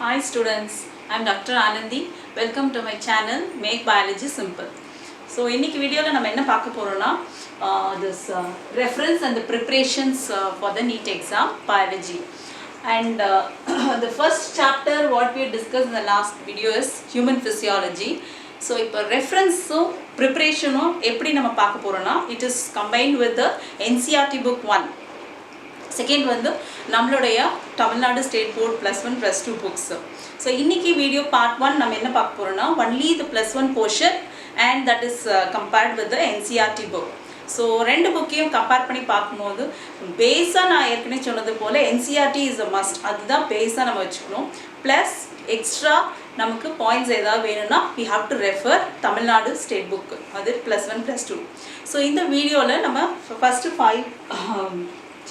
Hi students, I am Dr. Anandi. Welcome to my channel Make Biology Simple. So இன்னைக்கு வீடியோல நம்ம என்ன பார்க்க போறோம்னா this reference and the preparations for the NEET exam biology. And the first chapter what we discussed in the last video is human physiology. So இப்போ reference-உம் preparation-உம் எப்படி நம்ம பார்க்க போறோம்னா it is combined with the NCERT book 1. Second வந்து நம்மளுடைய Tamil Nadu state board +1 +2 books. So இன்னைக்கு video part 1 நம்ம என்ன பார்க்க போறோம்னா only the +1 portion and that is compared with the NCERT book. So ரெண்டு புக்கையும் கம்பேர் பண்ணி பார்க்கும்போது பேஸா நான் ஏற்கனவே சொன்னது போல NCERT is a must. அதுதான் பேஸா நம்ம வச்சுக்கணும். ப்ளஸ் எக்ஸ்ட்ரா நமக்கு பாயிண்ட்ஸ் ஏதாவது வேணும்னா we have to refer Tamil Nadu state book அது +1 +2. ஸோ இந்த வீடியோவில் நம்ம ஃபர்ஸ்ட் 5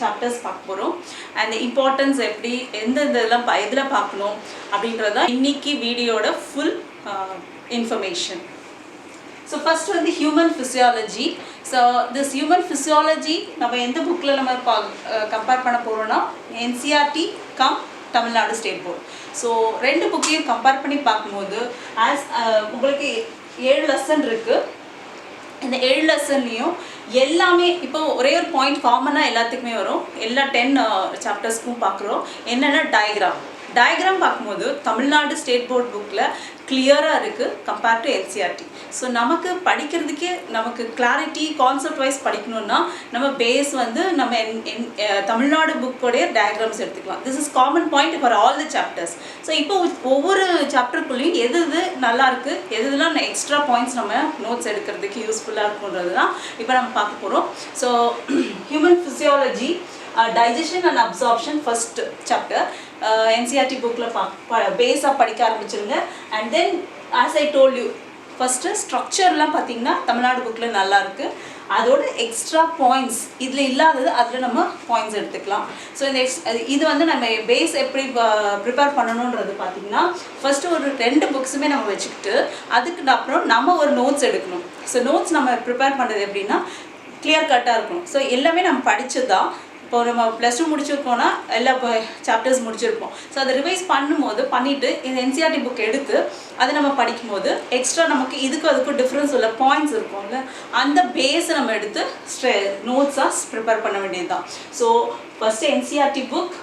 chapters பார்க்க போறோம் and the importance எப்படி எந்த இதெல்லாம் எதுல பார்க்கணும் அப்படிங்கறத இன்னைக்கு வீடியோட full information. So first வந்து human physiology. So this human physiology நம்ம எந்த bookல நம்ம கம்பேர் பண்ண போறோம்னா NCERT cum Tamil Nadu state board. So ரெண்டு புக்கையும் கம்பேர் பண்ணி பார்க்கும்போது as உங்களுக்கு 7 லெசன் இருக்கு. இந்த 7 லெசன்லையும் எல்லாமே இப்போ ஒரே ஒரு பாயிண்ட் காமனாக எல்லாத்துக்குமே வரும். எல்லா 10 சாப்டர்ஸ்க்கும் பார்க்குறோம். என்னென்னா டயக்ராம் பார்க்கும்போது தமிழ்நாடு ஸ்டேட் போர்ட் புக்கில் கிளியராக இருக்குது கம்பேர்ட் டு NCERT. ஸோ நமக்கு படிக்கிறதுக்கே நமக்கு கிளாரிட்டி கான்செப்ட் வைஸ் படிக்கணும்னா நம்ம பேஸ் வந்து நம்ம தமிழ்நாடு புக்கோடைய டயக்ராம்ஸ் எடுத்துக்கலாம். This is common point for all the chapters. So இப்போ ஒவ்வொரு சாப்டருக்குள்ளேயும் எது நல்லாயிருக்கு எதுலாம் எக்ஸ்ட்ரா பாயிண்ட்ஸ் நம்ம நோட்ஸ் எடுக்கிறதுக்கு யூஸ்ஃபுல்லாக இருக்குன்றது தான் இப்போ நம்ம பார்க்க போகிறோம். So human physiology digestion and absorption first chapter NCERT bookல பேஸா படிக்க ஆரம்பிச்சிருங்க. and then as I told you first ஸ்ட்ரக்சர்லாம் பார்த்தீங்கன்னா தமிழ்நாடு புக்கில் நல்லா இருக்கு. அதோட எக்ஸ்ட்ரா பாயிண்ட்ஸ் இதில் இல்லாதது அதில் நம்ம பாயிண்ட்ஸ் எடுத்துக்கலாம். ஸோ இந்த இது வந்து நம்ம பேஸ் எப்படி ப்ரிப்பேர் பண்ணணுன்றது பார்த்தீங்கன்னா ஃபஸ்ட்டு ஒரு 2 புக்ஸுமே நம்ம வச்சுக்கிட்டு அதுக்கு அப்புறம் நம்ம ஒரு நோட்ஸ் எடுக்கணும். ஸோ நோட்ஸ் நம்ம ப்ரிப்பேர் பண்ணுறது எப்படின்னா கிளியர் கட்டாக இருக்கணும். ஸோ எல்லாமே நம்ம படித்தது தான். இப்போ நம்ம +2 முடிச்சிருக்கோன்னா எல்லா சாப்டர்ஸ் முடிச்சிருப்போம். ஸோ அதை ரிவைஸ் பண்ணிவிட்டு இந்த NCERT புக் எடுத்து அதை நம்ம படிக்கும்போது எக்ஸ்ட்ரா நமக்கு அதுக்கும் டிஃப்ரென்ஸ் உள்ள பாயிண்ட்ஸ் இருக்கும்ல அந்த பேஸை நம்ம எடுத்து நோட்ஸாக ப்ரிப்பேர் பண்ண வேண்டியது தான். So first NCERT book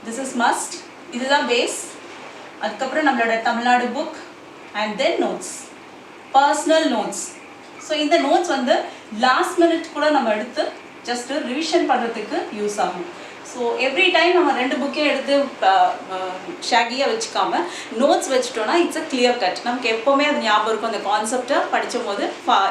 this is must, இதுதான் பேஸ். அதுக்கப்புறம் நம்மளோட Tamil Nadu book and then notes, personal notes. So இந்த நோட்ஸ் வந்து லாஸ்ட் மினிட் கூட நம்ம எடுத்து ஜஸ்ட்டு ரிவிஷன் பண்ணுறதுக்கு யூஸ் ஆகும். ஸோ எவ்ரி டைம் நம்ம 2 புக்கே எடுத்து ஷாகியாக வச்சுக்காமல் நோட்ஸ் வச்சுட்டோன்னா இட்ஸ் அ கிளியர் கட். நமக்கு எப்போவுமே அது ஞாபகம் இருக்கும். அந்த கான்செப்டை படிக்கும் போது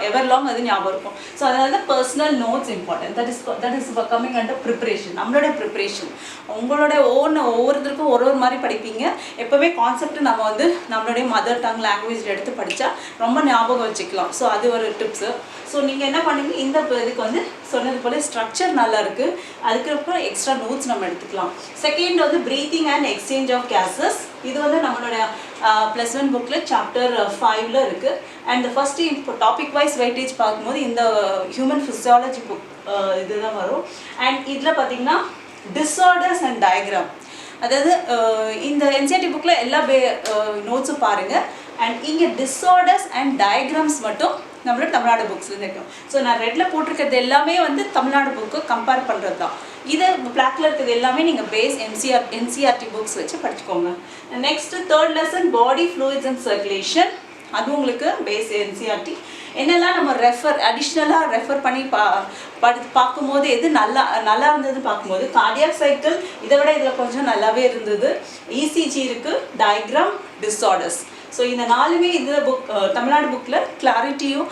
எவர் லாங் அது ஞாபகம் இருக்கும். ஸோ அதனால தான் personal notes important. That is coming under preparation. நம்மளோட ப்ரிப்ரேஷன் உங்களோட ஒவ்வொருத்தருக்கும் ஒரு மாதிரி படிப்பீங்க. எப்போவுமே கான்செப்ட் நம்ம வந்து நம்மளுடைய மதர் டங் லாங்குவேஜில் எடுத்து படித்தா ரொம்ப ஞாபகம் வச்சுக்கலாம். ஸோ அது ஒரு டிப்ஸு. ஸோ நீங்கள் என்ன பண்ணுங்க, இந்த இதுக்கு வந்து சொன்னது போல் ஸ்ட்ரக்சர் நல்லா இருக்குது. அதுக்கப்புறம் எக்ஸ்ட்ரா நோட்ஸ் நம்ம எடுத்துக்கலாம். செகண்ட் வந்து breathing and exchange of gases. இது வந்து நம்மளோட +1 புக்கில் சாப்டர் 5ல் இருக்குது. அண்ட் ஃபஸ்ட்டு இப்போ டாபிக் வைஸ் வெயிட்டேஜ் பார்க்கும்போது இந்த ஹியூமன் ஃபிசியாலஜி புக் இதுதான் வரும். அண்ட் இதில் பார்த்தீங்கன்னா டிஸார்டர்ஸ் அண்ட் டயக்ராம். அதாவது இந்த NCERT புக்கில் எல்லா நோட்ஸும் பாருங்கள். அண்ட் இங்கே டிஸார்டர்ஸ் அண்ட் டயக்ராம்ஸ் மட்டும் நம்மளோட தமிழ்நாடு புக்ஸ்லேருந்து இருக்கும். ஸோ நான் ரெட்டில் போட்டிருக்கிறது எல்லாமே வந்து தமிழ்நாடு புக்கு கம்பேர் பண்ணுறது தான். இது பிளாக்ல இருக்கிறது எல்லாமே நீங்கள் பேஸ் NCERT புக்ஸ் வச்சு படிச்சுக்கோங்க. Next 3rd lesson body fluids and circulation. அது உங்களுக்கு பேஸ் NCERT. என்னெல்லாம் நம்ம அடிஷ்னலாக ரெஃபர் பண்ணி பார்க்கும்போது எது நல்லா இருந்தது பார்க்கும்போது கார்டியாக் சைக்கிள் இதை விட இதில் கொஞ்சம் நல்லாவே இருந்தது. ECG இருக்குது, டயக்ராம், டிஸார்டர்ஸ். ஸோ இந்த 4மே இதில் தமிழ்நாடு புக்கில் கிளாரிட்டியும்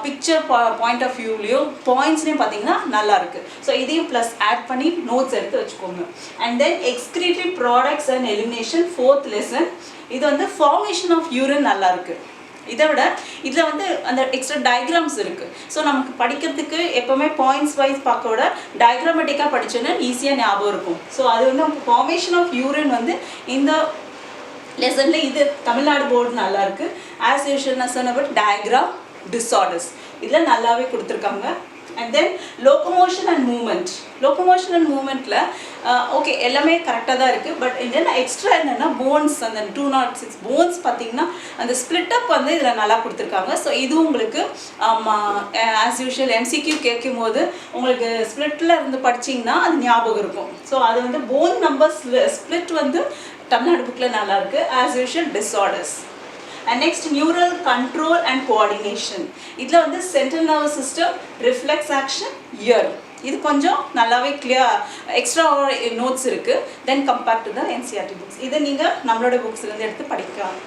பிக்சர் பாயிண்ட் ஆஃப் வியூலையும் பாயிண்ட்ஸ்லையும் பார்த்தீங்கன்னா நல்லா இருக்குது. ஸோ இதையும் ப்ளஸ் ஆட் பண்ணி நோட்ஸ் எடுத்து வச்சுக்கோங்க. And then excretory products and elimination 4th lesson. இது வந்து ஃபார்மேஷன் ஆஃப் யூரின் நல்லா இருக்குது. இதை விட இதில் வந்து அந்த எக்ஸ்ட்ரா டயக்ராம்ஸ் இருக்குது. ஸோ நமக்கு படிக்கிறதுக்கு எப்போவுமே பாயிண்ட்ஸ் வைஸ் பார்க்க விட டயக்ராமேட்டிக்காக படித்தோன்னா ஈஸியாக ஞாபகம் இருக்கும். ஸோ அது வந்து ஃபார்மேஷன் ஆஃப் யூரின் வந்து இந்த லெசனில் இது தமிழ்நாடு போர்டு நல்லாயிருக்கு. ஆஸ் யூஷுவல் நான் சொன்ன பட் டயக்ராம், டிஸார்டர்ஸ் இதில் நல்லாவே கொடுத்துருக்காங்க. and then locomotion and movement. Locomotion and movementல ஓகே எல்லாமே கரெக்டாக தான் இருக்குது. பட் என்னென்ன எக்ஸ்ட்ரா என்னென்னா போன்ஸ், அந்த 206 போன்ஸ் பார்த்திங்கன்னா அந்த ஸ்ப்ளிட் அப் வந்து இதில் நல்லா கொடுத்துருக்காங்க. ஸோ இது உங்களுக்கு ஆஸ் யூஷுவல் எம்சிக்யூ கேட்கும் போது உங்களுக்கு ஸ்ப்ளிட்டில் இருந்து படிச்சிங்கன்னா அது ஞாபகம் இருக்கும். ஸோ அது வந்து போன் நம்பர் ஸ்ப்ளிட் வந்து தமிழ்நாடு புக்கில் நல்லாயிருக்கு. As usual disorders. And next, neural control and coordination. இதில் வந்து central nervous system, reflex action, ear. இது கொஞ்சம் நல்லாவே கிளியர் எக்ஸ்ட்ரா நோட்ஸ் இருக்குது. Then compare to the NCERT books. இதை நீங்கள் நம்மளோட புக்ஸ்லேருந்து எடுத்து படிக்கலாம்.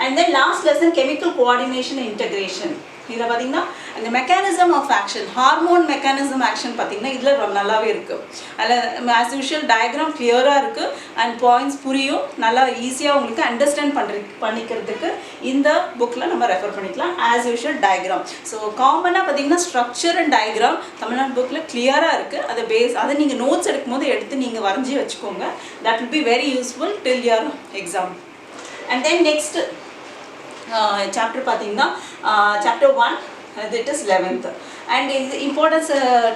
And then last lesson chemical coordination integration. இதில் பார்த்தீங்கன்னா அந்த mechanism of action, hormone mechanism action பார்த்தீங்கன்னா இதில் ரொம்ப நல்லாவே இருக்குது. அதில் ஆஸ் யூஷுவல் டயக்ராம் கிளியராக இருக்குது அண்ட் பாயிண்ட்ஸ் புரியும், நல்லா ஈஸியாக உங்களுக்கு அண்டர்ஸ்டாண்ட் பண்ணிக்கிறதுக்கு இந்த புக்கில் நம்ம ரெஃபர் பண்ணிக்கலாம். As usual diagram. ஸோ காமனாக பார்த்தீங்கன்னா ஸ்ட்ரக்சர் அண்ட் டயக்ராம் தமிழ்நாடு புக்கில் கிளியராக இருக்குது. அதை நீங்கள் நோட்ஸ் எடுக்கும்போது எடுத்து நீங்கள் வரைஞ்சி வச்சுக்கோங்க. That will be very useful till your exam. And then next chapter பார்த்தீங்கன்னா chapter 1 it is 11th. And இது இம்பார்ட்டன்ஸ்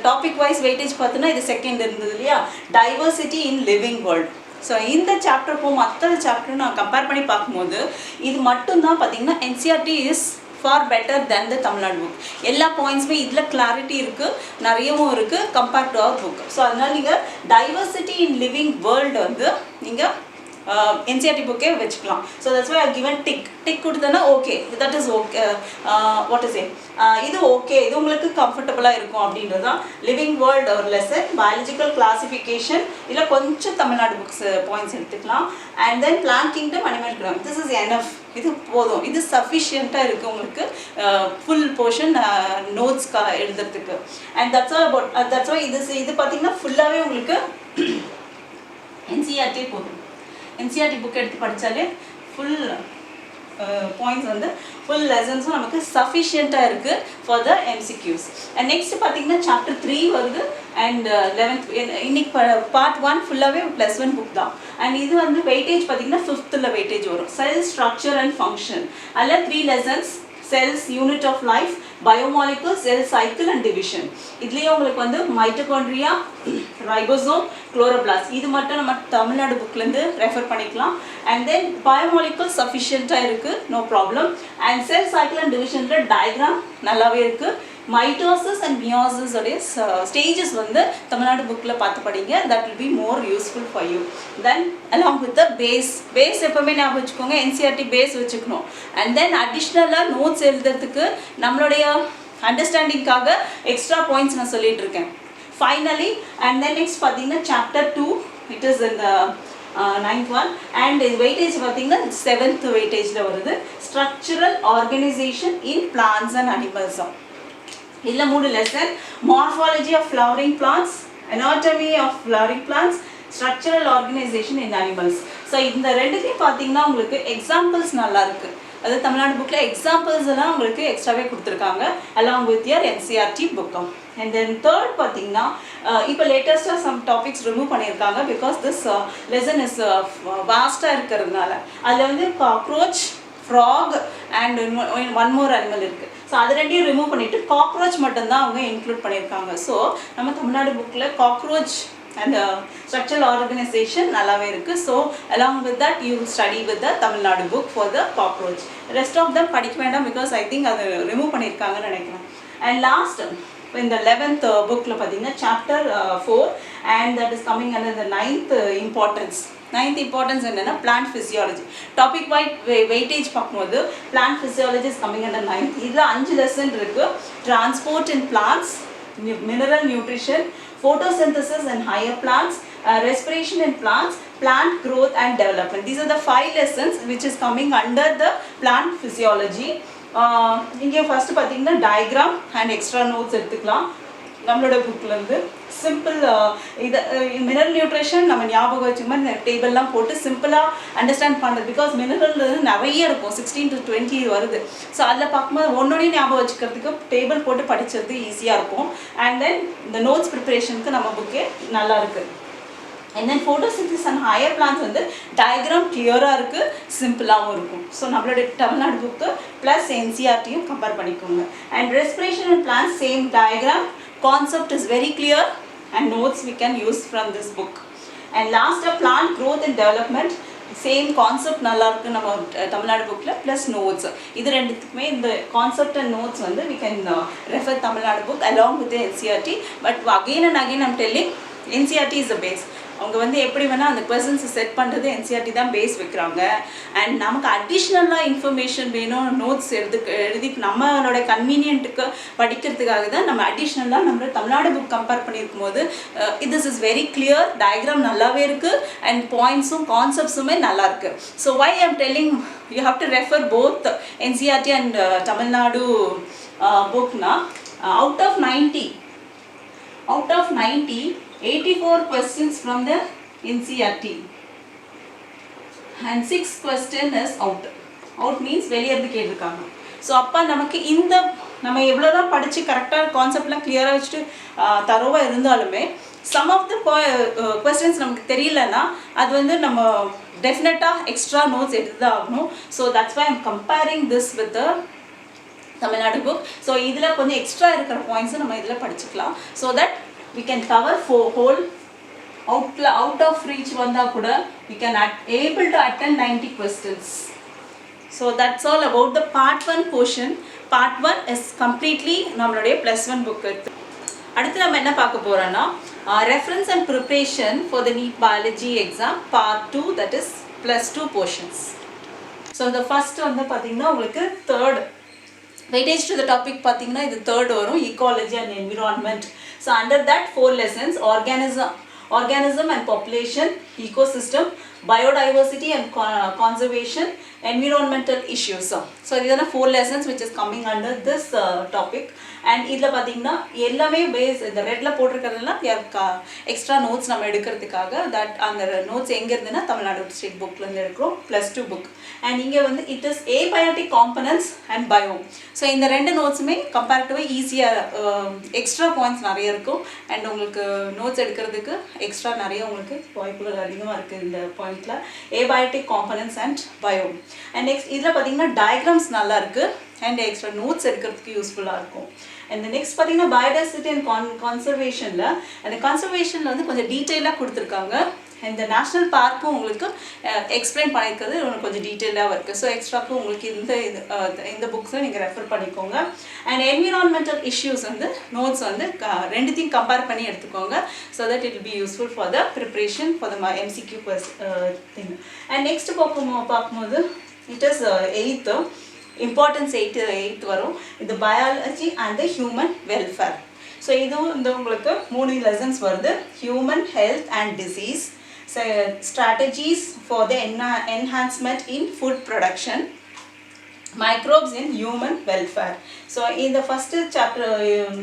டாபிக் வைஸ் வெயிட்டேஜ் பார்த்தோன்னா இது செகண்ட் இருந்தது இல்லையா, diversity in living world. So இந்த சாப்டருக்கும் மற்ற சாப்டரும் நான் கம்பேர் பண்ணி பார்க்கும்போது இது மட்டும்தான் பார்த்தீங்கன்னா NCERT is far better than the Tamil Nadu book. எல்லா பாயிண்ட்ஸுமே இதில் கிளாரிட்டி இருக்குது, நிறையவும் இருக்குது compared to our book. So அதனால் நீங்கள் டைவர்சிட்டி இன் லிவிங் வேர்ல்டு வந்து நீங்கள் என்சிஆர்டி புக்கே வச்சுக்கலாம். So that's why I given tick கொடுத்தேன்னா okay that is okay, what is இது ஓகே, இது உங்களுக்கு கம்ஃபர்டபுளாக இருக்கும் அப்படின்றது தான். லிவிங் வேர்ல்டு ஒரு லெசன், பயாலஜிக்கல் கிளாசிஃபிகேஷன், இல்லை கொஞ்சம் தமிழ்நாடு புக்ஸ் பாயிண்ட்ஸ் எடுத்துக்கலாம். And then plant kingdom, animal kingdom. This is enough, இது போதும், இது சஃபிஷியண்ட்டாக இருக்குது உங்களுக்கு ஃபுல் போர்ஷன் நோட்ஸ் எழுதுறதுக்கு. And that's all about that's why இது பார்த்தீங்கன்னா ஃபுல்லாகவே உங்களுக்கு என்சிஆர்டி போதும். என்சிஆர்டி புக் எடுத்து படித்தாலே ஃபுல் பாயிண்ட்ஸ் வந்து ஃபுல் லெசன்ஸும் நமக்கு சஃபிஷியண்ட்டாக இருக்குது for the MCQs. And next பார்த்தீங்கன்னா சாப்டர் 3 வருது. அண்ட் 11th இன்னைக்கு பார்ட் 1 ஃபுல்லாகவே +1 புக் தான். அண்ட் இது வந்து வெயிட்டேஜ் பார்த்தீங்கன்னா 5th வெயிட்டேஜ் வரும். செல் ஸ்ட்ரக்சர் அண்ட் ஃபங்க்ஷன், அதில் 3 lessons. Cells, unit of life, biomolecule, cell cycle and division. இதுலேயே உங்களுக்கு வந்து மைட்டோகாண்ட்ரியா, ரைபோசோம், குளோரோபிளாஸ்ட், இது மட்டும் நம்ம தமிழ்நாடு புக்லேருந்து ரெஃபர் பண்ணிக்கலாம். அண்ட் தென் பயோமாலிகுல் சஃபிஷியண்ட்டாக இருக்குது, no problem. And cell cycle and டிவிஷனில் டயக்ராம் நல்லாவே இருக்குது. மைட்டோசிஸ் அண்ட் மியோசிஸ் உடைய ஸ்டேஜஸ் வந்து தமிழ்நாடு புக்கில் பார்த்து படிங்க. That will be more useful for you. Then along with the base எப்போவுமே ஞாபகம் வச்சுக்கோங்க, என்சிஆர்டி பேஸ் வச்சுக்கணும். அண்ட் தென் அடிஷ்னலாக நோட்ஸ் எழுதுறதுக்கு நம்மளுடைய அண்டர்ஸ்டாண்டிங்காக எக்ஸ்ட்ரா பாயிண்ட்ஸ் நான் சொல்லிட்டு இருக்கேன். ஃபைனலி அண்ட் தென் நெக்ஸ்ட் பார்த்தீங்கன்னா சாப்டர் 2 இட் இஸ் இந்த 9th one. அண்ட் இது வெயிட்டேஜ் பார்த்தீங்கன்னா 7th வெயிட்டேஜில் வருது. Structural organisation in plants and அனிமல்ஸும். இதில் 3 lesson. Morphology of flowering plants, anatomy of flowering plants, structural organisation in animals. So இந்த ரெண்டுத்தையும் பார்த்தீங்கன்னா உங்களுக்கு எக்ஸாம்பிள்ஸ் நல்லா இருக்குது. அது தமிழ்நாடு புக்கில் எக்ஸாம்பிள்ஸ் எல்லாம் உங்களுக்கு எக்ஸ்ட்ராவே கொடுத்துருக்காங்க அலாங் வித் யர் என்சிஆர்டி புக்கம். அண்ட் தென் தேர்ட் பார்த்தீங்கன்னா இப்போ லேட்டஸ்ட்டாக சம் டாபிக்ஸ் ரிமூவ் பண்ணியிருக்காங்க பிகாஸ் திஸ் லெசன் இஸ் வாஸ்ட்டாக இருக்கிறதுனால. அதில் வந்து cockroach, frog and one more animal இருக்குது. ஸோ அது ரெண்டையும் ரிமூவ் பண்ணிவிட்டு காக்ரோச் மட்டும்தான் அவங்க இன்க்ளூட் பண்ணியிருக்காங்க. ஸோ நம்ம தமிழ்நாடு புக்கில் காக்ரோச் அண்ட் ஸ்ட்ரக்சரல் ஆர்கனைசேஷன் நல்லாவே இருக்குது. So along with that you study with the Tamil Nadu book for the cockroach. Rest of them படிக்க வேண்டாம் பிகாஸ் ஐ திங்க் அது ரிமூவ் பண்ணியிருக்காங்கன்னு நினைக்கிறேன். அண்ட் லாஸ்ட் இந்த 11th புக்கில் பார்த்தீங்கன்னா chapter 4 and that is coming under the 9th importance. 9th importance என்னென்னா plant physiology. Topic wise weightage பார்க்கும்போது plant physiology is coming under 9th. இதில் 5 லெசன் இருக்குது. Transport in plants, mineral nutrition, photosynthesis in higher plants, respiration in plants, plant growth and development. These are the 5 lessons which is coming under the plant physiology. இங்கே first பார்த்தீங்கன்னா diagram and extra notes எடுத்துக்கலாம் நம்மளோட புக்லேருந்து. Simple இது mineral nutrition நம்ம ஞாபகம் வச்சுக்க மாதிரி டேபிள்லாம் போட்டு சிம்பிளாக அண்டர்ஸ்டாண்ட் பண்ணுறது. பிகாஸ் மினரல் நிறைய இருக்கும், 16 to 20 வருது. ஸோ அதில் பார்க்கும்போது ஒன்னொடையும் ஞாபகம் வச்சுக்கிறதுக்கு டேபிள் போட்டு படித்தது ஈஸியாக இருக்கும். அண்ட் தென் இந்த நோட்ஸ் ப்ரிப்பரேஷனுக்கு நம்ம புக்கே நல்லா இருக்குது. And then photosynthesis and higher plants வந்து டயக்ராம் கிளியராக இருக்குது, சிம்பிளாகவும் இருக்கும். ஸோ நம்மளோட தமிழ்நாடு புக்கு ப்ளஸ் என்சிஆர்டியும் கம்பேர் பண்ணிக்கோங்க. And respiration and plants same diagram, concept is very clear and notes we can use from this book. And last, plant growth and development, same concept நல்லா இருக்குது நம்ம தமிழ்நாடு புக்கில் ப்ளஸ் நோட்ஸ். இது ரெண்டுத்துக்குமே இந்த concept and notes வந்து we can refer Tamil Nadu book along with the NCERT. But again and again I'm telling, NCERT is the base. அவங்க வந்து எப்படி வேணால் அந்த கொஸ்டின்ஸை செட் பண்ணுறது NCERT தான் பேஸ் வைக்கிறாங்க. அண்ட் நமக்கு அடிஷ்னலாக இன்ஃபர்மேஷன் வேணும், நோட்ஸ் எழுதி நம்மளோட கன்வீனியன்ட்டுக்கு படிக்கிறதுக்காக தான் நம்ம அடிஷ்னலாக நம்ம தமிழ்நாடு புக் கம்பேர் பண்ணியிருக்கும் போது this is very clear, diagram நல்லாவே இருக்குது அண்ட் பாயிண்ட்ஸும் கான்செப்ட்ஸுமே நல்லா இருக்குது. So why I am telling you have to refer both NCERT and Tamil Nadu புக்னா out of 90 84 questions from the NCERT and 6 question is out. Out means வெளியே இருந்து கேட்டிருக்காங்க. ஸோ அப்போ நமக்கு இந்த நம்ம எவ்வளோதான் படித்து கரெக்டாக கான்செப்ட்லாம் கிளியராக வச்சுட்டு தரோவாக இருந்தாலுமே சம் ஆஃப் த கொஸ்டின்ஸ் நமக்கு தெரியலன்னா அது வந்து நம்ம டெஃபினட்டாக எக்ஸ்ட்ரா நோட்ஸ் எடுத்து தான் ஆகணும். So that's why I'm comparing this with Tamil Nadu book. So இதில் கொஞ்சம் எக்ஸ்ட்ரா இருக்கிற பாயிண்ட்ஸை நம்ம இதில் படிச்சுக்கலாம். So that we can cover whole out of reach vanda kuda we can able to attend 90 questions. So that's all about the part 1 portion. Part 1 is completely nammaloda +1 book. அடுத்து நம்ம என்ன பார்க்க போறோம்னா reference and preparation for the NEET biology exam part 2, that is +2 portions. So the first வந்து பாத்தீங்கன்னா உங்களுக்கு third weightage to the topic பாத்தீங்கன்னா இது third வரும், ecology and environment. So under that 4 lessons, organism and population, ecosystem, biodiversity and conservation, environmental issues. So these are the 4 lessons which is coming under this topic. And இதில் பார்த்தீங்கன்னா எல்லாமே base இந்த ரெட்டில் போட்டிருக்கிறதுலாம் extra notes நம்ம எடுக்கிறதுக்காக that அந்த notes எங்கே இருந்துன்னா தமிழ்நாடு ஸ்டேட் புக்லேருந்து எடுக்கிறோம் +2 புக். அண்ட் இங்கே வந்து it is abiotic components and bio. So இந்த ரெண்டு நோட்ஸுமே கம்பேரிட்டிவாக ஈஸியாக எக்ஸ்ட்ரா பாயிண்ட்ஸ் நிறைய இருக்கும் அண்ட் உங்களுக்கு நோட்ஸ் எடுக்கிறதுக்கு எக்ஸ்ட்ரா நிறைய உங்களுக்கு வாய்ப்புகள் அதிகமாக இருக்குது இந்த பாயிண்டில் abiotic components and bio. And next இதில் பார்த்தீங்கன்னா டயக்ராம்ஸ் நல்லா இருக்குது அண்ட் எக்ஸ்ட்ரா நோட்ஸ் எடுக்கிறதுக்கு யூஸ்ஃபுல்லாக இருக்கும். அண்ட் நெக்ஸ்ட் பார்த்தீங்கன்னா பயோடைவர்சிட்டி அண்ட் கான்சர்வேஷனில் அந்த கான்சர்வேஷனில் வந்து கொஞ்சம் டீட்டெயிலாக கொடுத்துருக்காங்க. இந்த நேஷ்னல் பார்க்கும் உங்களுக்கு எக்ஸ்பிளைன் பண்ணியிருக்கிறது உங்களுக்கு கொஞ்சம் டீட்டெயிலாக இருக்குது. ஸோ எக்ஸ்ட்ராக்கும் உங்களுக்கு இந்த புக்ஸை நீங்கள் ரெஃபர் பண்ணிக்கோங்க. அண்ட் என்விரான்மெண்டல் இஷ்யூஸ் வந்து நோட்ஸ் வந்து ரெண்டுத்தையும் கம்பேர் பண்ணி எடுத்துக்கோங்க. So that it will be useful for the preparation for the MCQ thing. And next பார்க்கும்போது it is 8th importance 8th வரும். இது biology and the human welfare. So இதுவும் இந்த உங்களுக்கு 3 லெசன்ஸ் வருது. Human health and disease, strategies for the enhancement in food production, microbes in human welfare. So இந்த first chapter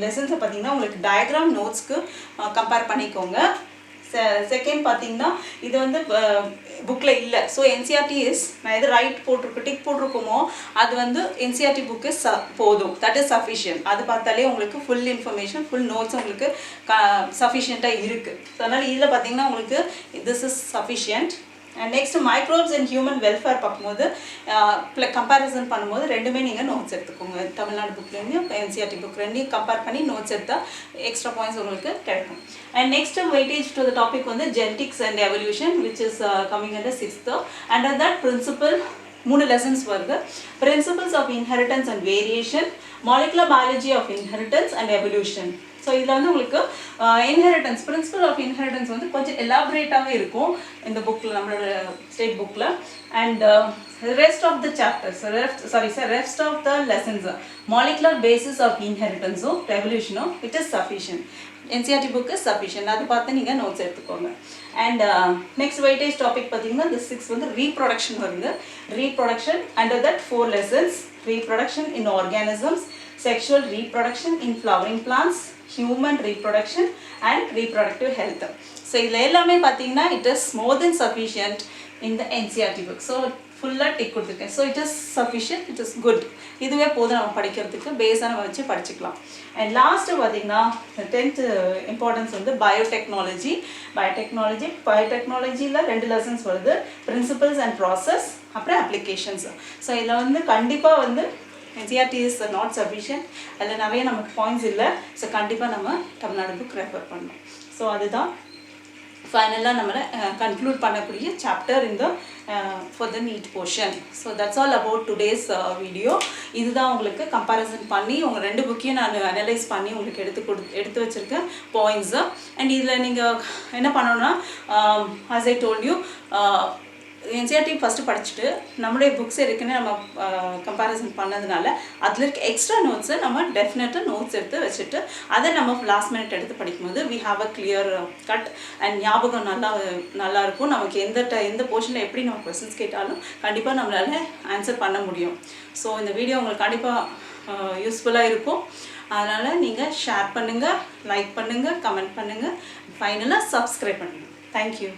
லெசன்ஸை பார்த்தீங்கன்னா உங்களுக்கு டயக்ராம் நோட்ஸ்க்கு கம்பேர் பண்ணிக்கோங்க. செகண்ட் பார்த்தீங்கன்னா இது வந்து புக்கில் இல்லை. ஸோ NCERT இஸ் நான் எது ரைட் போட்டிருக்கோம் டிக் போட்டிருக்கோமோ அது வந்து NCERT புக்கு போதும், தட் இஸ் சஃபிஷியன்ட். அது பார்த்தாலே உங்களுக்கு ஃபுல் இன்ஃபர்மேஷன் ஃபுல் நோட்ஸ் உங்களுக்கு சஃபிஷியண்ட்டாக இருக்குது. ஸோ அதனால் இதில் பார்த்தீங்கன்னா உங்களுக்கு this is sufficient. And next microbes and human welfare பார்க்கும்போது கம்பேரிசன் பண்ணும்போது ரெண்டுமே நீங்கள் நோட்ஸ் எடுத்துக்கோங்க. தமிழ்நாடு புக்லேருந்து NCERT புக் ரெண்டையும் கம்பேர் பண்ணி நோட்ஸ் எடுத்தால் எக்ஸ்ட்ரா பாயிண்ட்ஸ் உங்களுக்கு கிடைக்கும். And next weightage to the topic வந்து genetics and evolution which is coming under 6th. Under that principle 3 lessons வருது. Principles of inheritance and variation, molecular biology of inheritance and evolution. So இதில் வந்து உங்களுக்கு inheritance principal of inheritance வந்து கொஞ்சம் எலாபரேட்டாகவே இருக்கும் இந்த புக்கில், நம்மளோட ஸ்டேட் புக்கில். And rest of the chapters rest of the lessons molecular basis of இன்ஹெரிட்டன்ஸும் ரெவல்யூஷனும் it is sufficient. NCERT book is sufficient. அது பார்த்து நீங்கள் நோட்ஸ் எடுத்துக்கோங்க. அண்ட் நெக்ஸ்ட் வெயிட்டேஜ் டாபிக் பார்த்தீங்கன்னா இந்த 6 வந்து ரீப்ரொடக்ஷன் வருது. Reproduction under that 4 lessons, reproduction in organisms, sexual reproduction in flowering plants, human reproduction and reproductive health. So இதில் எல்லாமே பார்த்தீங்கன்னா it is more than sufficient in the NCERT book. So ஃபுல்லாக tick கொடுத்துருக்கேன். So it is sufficient, it is good. இதுவே போதும் நம்ம படிக்கிறதுக்கு, பேஸாக நம்ம வச்சு படிச்சுக்கலாம். அண்ட் லாஸ்ட்டு பார்த்தீங்கன்னா 10th இம்பார்ட்டன்ஸ் வந்து பயோடெக்னாலஜி. பயோடெக்னாலஜியில் 2 லெசன்ஸ் வருது, பிரின்சிபல்ஸ் அண்ட் ப்ராசஸ், அப்புறம் அப்ளிகேஷன்ஸ். ஸோ இதில் வந்து கண்டிப்பாக வந்து NCERT இஸ் நாட் சஃபிஷியன்ட், அதில் நிறைய நமக்கு பாயிண்ட்ஸ் இல்லை. ஸோ கண்டிப்பாக நம்ம தமிழ்நாடு புக் ரெஃபர் பண்ணணும். ஸோ அதுதான் ஃபைனலாக நம்மளை கன்க்ளூட் பண்ணக்கூடிய சாப்டர் இந்த for the need portion. So that's all about today's video. இதுதான் உங்களுக்கு கம்பேரிசன் பண்ணி உங்கள் 2 புக்கையும் நான் அனலைஸ் பண்ணி உங்களுக்கு எடுத்து வச்சுருக்கேன் பாயிண்ட்ஸு. அண்ட் இதில் நீங்கள் என்ன பண்ணணும்னா, as I told you, NCERT first படிச்சுட்டு நம்மளுடைய புக்ஸ் இருக்குன்னு நம்ம கம்பேரிசன் பண்ணதுனால அதில் இருக்க எக்ஸ்ட்ரா நோட்ஸை நம்ம டெஃபினட்டாக நோட்ஸ் எடுத்து வச்சுட்டு அதை நம்ம லாஸ்ட் மினிட் எடுத்து படிக்கும்போது we have a clear cut and ஞாபகம் நல்லாயிருக்கும். நமக்கு எந்த போர்ஷனில் எப்படி நம்ம கொஸ்டின்ஸ் கேட்டாலும் கண்டிப்பாக நம்மளால் ஆன்சர் பண்ண முடியும். ஸோ இந்த வீடியோ உங்களுக்கு கண்டிப்பாக யூஸ்ஃபுல்லாக இருக்கும். அதனால் நீங்கள் ஷேர் பண்ணுங்கள், லைக் பண்ணுங்கள், கமெண்ட் பண்ணுங்கள், ஃபைனலாக சப்ஸ்கிரைப் பண்ணுங்கள். தேங்க்யூ.